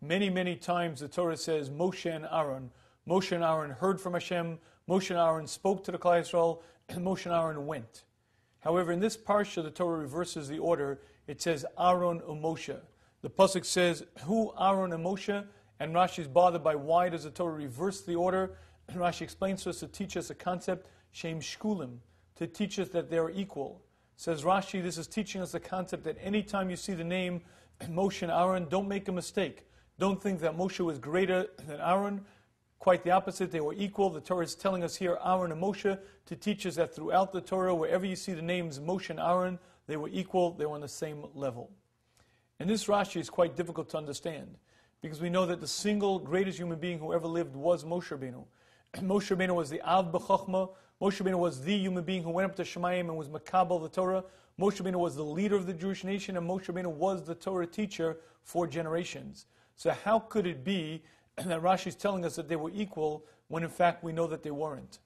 Many, many times the Torah says Moshe and Aaron. Moshe and Aaron heard from Hashem. Moshe and Aaron spoke to the Klal Yisrael, and Moshe and Aaron went. However, in this Parsha, the Torah reverses the order. It says Aaron and Moshe. The Pasuk says, who Aaron and Moshe? And Rashi is bothered by why does the Torah reverse the order? And Rashi explains to us to teach us a concept, Shem Shkulim, to teach us that they are equal. Says Rashi, this is teaching us the concept that anytime you see the name Moshe and Aaron, don't make a mistake. Don't think that Moshe was greater than Aaron. Quite the opposite, they were equal. The Torah is telling us here, Aaron and Moshe, to teach us that throughout the Torah, wherever you see the names Moshe and Aaron, they were equal, they were on the same level. And this Rashi is quite difficult to understand, because we know that the single greatest human being who ever lived was Moshe Rabbeinu. Moshe Rabbeinu was the Av B'Chochmah. Moshe Rabbeinu was the human being who went up to Shemayim and was Makabel the Torah. Moshe Rabbeinu was the leader of the Jewish nation, and Moshe Rabbeinu was the Torah teacher for generations. So how could it be that Rashi is telling us that they were equal when in fact we know that they weren't?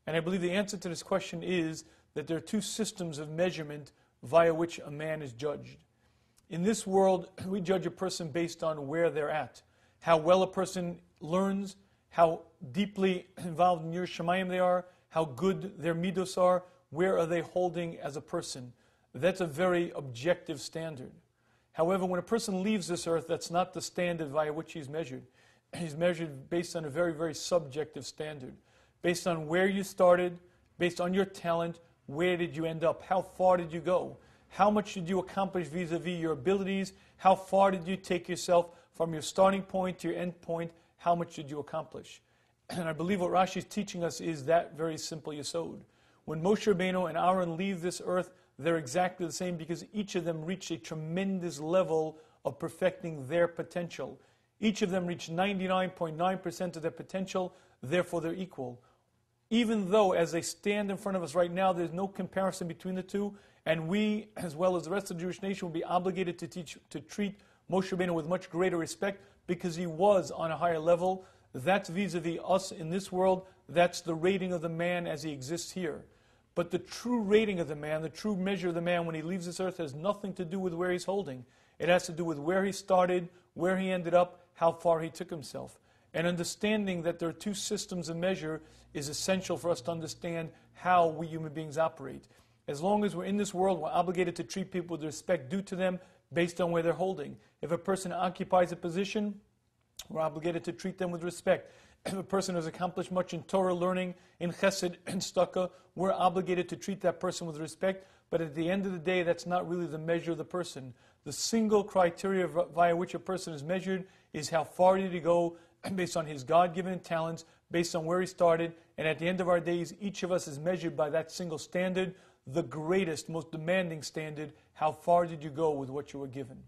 And I believe the answer to this question is that there are two systems of measurement via which a man is judged. In this world, we judge a person based on where they're at, how well a person learns, how deeply involved in Yir Shemayim they are, how good their midos are, where are they holding as a person. That's a very objective standard. However, when a person leaves this earth, that's not the standard via which he's measured. He's measured based on a very, very subjective standard. Based on where you started, based on your talent, where did you end up? How far did you go? How much did you accomplish vis-a-vis your abilities? How far did you take yourself from your starting point to your end point? How much did you accomplish? And I believe what Rashi is teaching us is that very simple yesod. When Moshe Rabbeinu and Aaron leave this earth, they're exactly the same because each of them reached a tremendous level of perfecting their potential. Each of them reached 99.9% of their potential, therefore they're equal. Even though, as they stand in front of us right now, there's no comparison between the two, and we, as well as the rest of the Jewish nation, will be obligated to treat Moshe Rabbeinu with much greater respect because he was on a higher level. That's vis-a-vis us in this world. That's the rating of the man as he exists here. But the true rating of the man, the true measure of the man when he leaves this earth has nothing to do with where he's holding. It has to do with where he started, where he ended up, how far he took himself. And understanding that there are two systems of measure is essential for us to understand how we human beings operate. As long as we're in this world, we're obligated to treat people with the respect due to them based on where they're holding. If a person occupies a position, we're obligated to treat them with respect. If a person has accomplished much in Torah learning, in Chesed, in Stucca, we're obligated to treat that person with respect. But at the end of the day, that's not really the measure of the person. The single criteria via which a person is measured is how far did he go based on his God-given talents, based on where he started. And at the end of our days, each of us is measured by that single standard, the greatest, most demanding standard. How far did you go with what you were given?